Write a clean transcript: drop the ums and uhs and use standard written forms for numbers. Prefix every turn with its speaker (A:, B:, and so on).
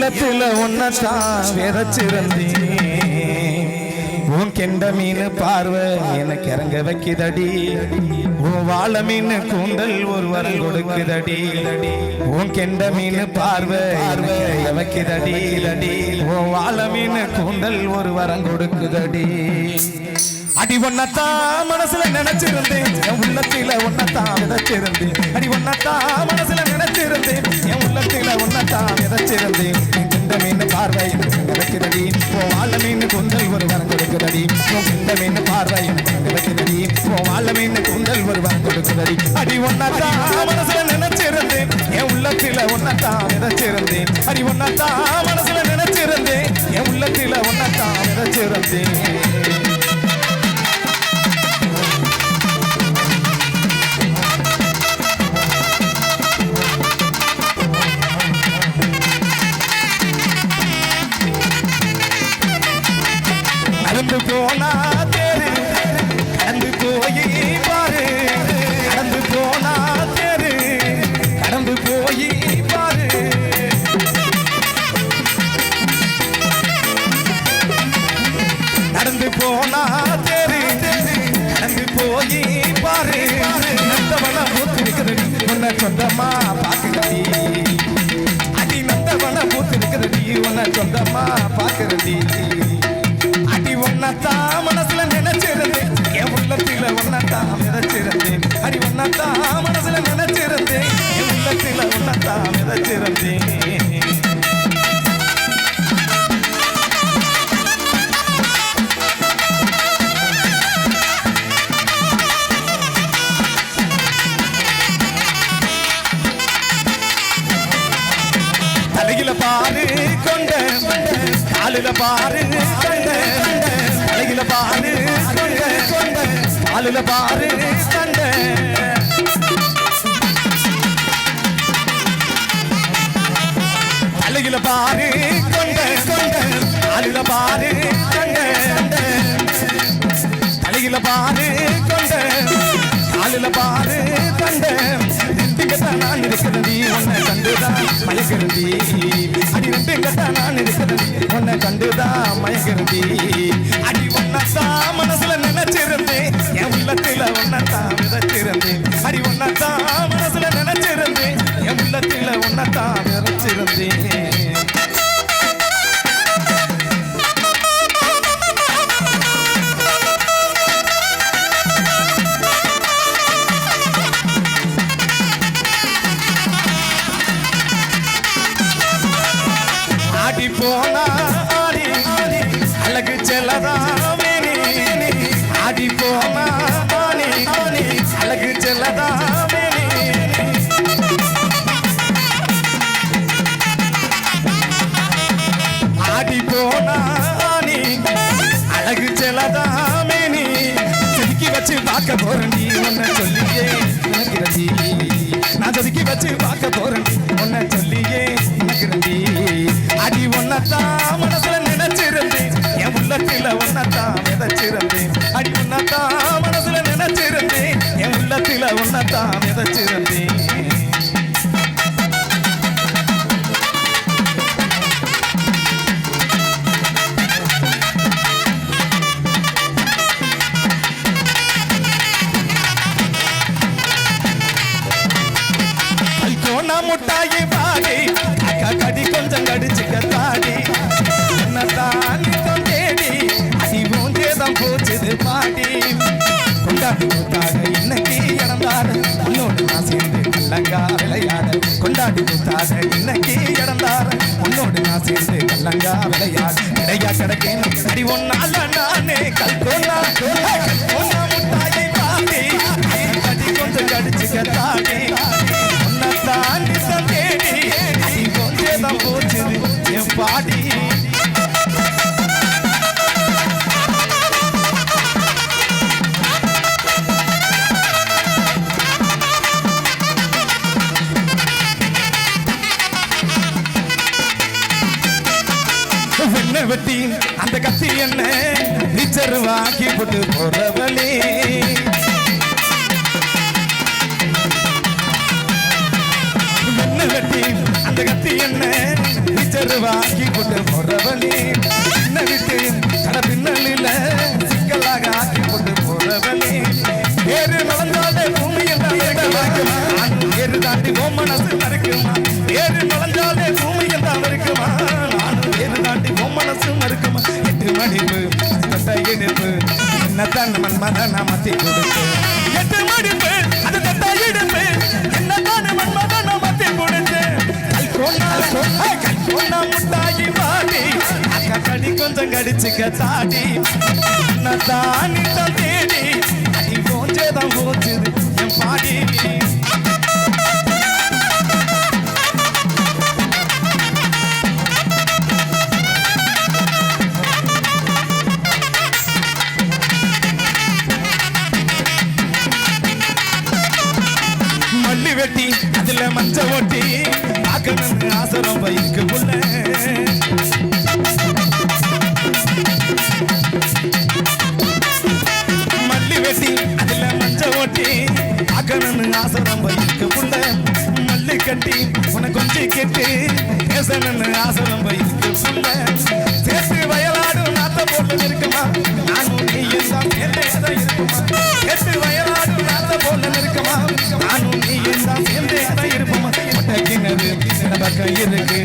A: உள்ளத்துல ஒன்னதான் விதைச்சிருந்தேன் உன் கெண்ட மீன் பார்வை எனக்கு இறங்க வைக்குதடி உன் வாழ மீன் கூந்தல் ஒரு வரம் கொடுக்குதடி உன் கெண்ட மீன் பார்வை வைக்குதடி உன் வாழ மீன் கூந்தல் ஒரு வரம் கொடுக்குதடி அடி ஒன்னத்தான் மனசுல நினைச்சிருந்தேன் என் உள்ளத்தில ஒன்னத்தான் விதைச்சிருந்தேன் அடி ஒன்னத்தான் மனசுல நினைச்சிருந்தேன் என் உள்ளத்தில ஒன்னத்தான் விதைச்சிருந்தேன் இந்த மீன் பார்வை விதைக்கிறடி உன் வாழ மீன் கூந்தல் ஒரு வரம் கொடுக்குதடி இந்த மீன் பார்வை விதைக்கிறடி உன் வாழ மீன் கூந்தல் ஒரு வரம் கொடுக்குதடி அடி ஒன்னத்தான் மனசுல நினைச்சிருந்தேன் என் உள்ளத்தில ஒன்னத்தான் விதைச்சிருந்தேன் அடி ஒன்னத்தான் மனசுல நினைச்சிருந்தேன் என் உள்ளத்தில ஒன்னத்தான் விதைச்சிருந்தேன் கடந்து போனா தேரு கடந்து போய் பாரு கடந்து போனா தேரு கடந்து போய் பாரு நடந்து போனா தேரு கடந்து போய் பாரு நந்தவன பூத்திருக்கிறது உன்னை சொந்தமா பாக்குறடி அடி நந்தவன பூத்திருக்கிறது உன்னை சொந்தமா பாக்குறடி ஒன்னத்தான் மனசுல நினைச்சிருந்தேன் என் உள்ளத்தில ஒன்னத்தான் விதைச்சிருந்தேன் அடி ஒன்னத்தான் மனசுல நினைச்சிருந்தேன் என் உள்ளத்தில ஒன்னத்தான் விதைச்சிருந்தேன் தலையில பாரு கொண்ட காலில பாரு தலையில பாரு கொண்ட காலில பாரு கண்ட தலையில பாரு கொண்ட காலில பாரு கண்ட தலையில பாரு கொண்ட காலில பாரு கண்ட நான் இருக்கிறது உன்னை கண்டுதான் மயக்கிறது அடி ரெண்டு கட்டா நான் இருக்கிறது உன்னை கண்டுதான் மயக்கிறது அடி ஒன்னத்தான் மனசுல நினைச்சிருந்தேன் என் உள்ளத்தில ஒன்னத்தான் விதைச்சிருந்தேன் அடி ஒன்னத்தான் மனசுல நினைச்சிருந்தேன் என் உள்ளத்தில ஒன்னத்தான் விதைச்சிருந்தேன் ஆடி போனா ஆடி அழகு செல்லதாமே ஆடி போனா ஆடி அழகு செல்லதாமே ஆடி போனா ஆடி அழகு செல்லதாமே செதுக்கி வச்சு பார்க்க போறேன் உன்னை சொல்லியே நினைக்கிறதி நான் செதுக்கி வச்சு பார்க்க போறேன் உன்னை சொல்லியே நினைக்கிறதி அடி ஒன்னத்தான் மனசுல நினைச்சிருந்தேன் என் உள்ளத்தில ஒன்னத்தான் விதைச்சிருந்தேன் அடி ஒன்னத்தான் மனசுல நினைச்சிருந்தேன் என் உள்ளத்தில ஒன்னத்தான் விதைச்சிருந்தேன் கல்கோனா முட்டாயி பாடி அக்கா கடி கொஞ்சம் கடிச்சுக்க தாடி என்னத்தான் தேடி அடி மூஞ்சேதம் போச்சுது பாடி கொண்டாடி கொடுத்தாங்க இன்னைக்கு இறந்தாரு உன்னோடு நான் சேர்ந்து கல்லங்கா விளையாட கொண்டாடி கொடுத்தாங்க இன்னைக்கு இறந்தாரு உன்னோடு நான் சேர்ந்து கல்லங்கா விளையாட கிடையா கிடைக்கேன் அடி ஒன்னால நானே கல்கோனா முட்டாயி பாடி கடி கொஞ்சம் கடிச்சுக்க தாடி உன்னத்தான் தேடி அடி மூஞ்சேதம் போச்சுது என் பாடி வெட்டி அந்த கத்தி என்ன நிச்சருவாக்கி போட்டு போறவளே வெட்டி அந்த கத்தி என்ன கருவாக்கி கொண்டு போறவனே என்ன விட்டு கட பின்னலில சிக்கலாக ஆக்கி கொண்டு போறவனே ஏறு நலந்தாலே பூமி எல்லாம் இருக்குமா ஏறு தாண்டி ஓ மனசு மறுக்குமா ஏறு நலந்தாலே பூமி எல்லாம் இருக்குமா நானும் ஏறு தாண்டி ஓ மனசு மறுக்குமா எட்டு மடிப்பு தட்டை இடுப்பு என்னத்தான் மன்மதனா மாத்தி கொடுத்து எட்டு மடிப்பு அது தட்டை இடுப்பு என்னத்தான் மன்மதனா மாத்தி கொடுத்து கல்கோனா முட்டாகி வாடி அக்கா கடி கொஞ்சம் கடிச்சுக்க தாடி என்னத்தான் தேடி அடி போஞ்சேதான் போச்சுது என் பாடி மல்லி வெட்டி அதுல மஞ்ச ஓட்டி ஆக்கணும்னு ஆசரம் பைக்கு புள்ள மல்லி வெட்டி அதுல மஞ்ச ஓட்டி ஆக்கணும்னு ஆசரம் பைக்கு புள்ள மல்லி கட்டி உனக்கு கொஞ்சம் கேட்டு பேசணும்னு ஆசரம் பைக்கு புள்ள சேர்த்து வயலாடும் நாத்த போட்டு இருக்குமா நானும் நீ எல்லாம் சேர்ந்தே இருக்குமா சேர்த்து வயலாடும் நாத்த போட்டு இருக்குமா நானும் நீ எல்லாம் சேர்ந்தே இருப்போமா கிணறு பக்கம் இருக்கு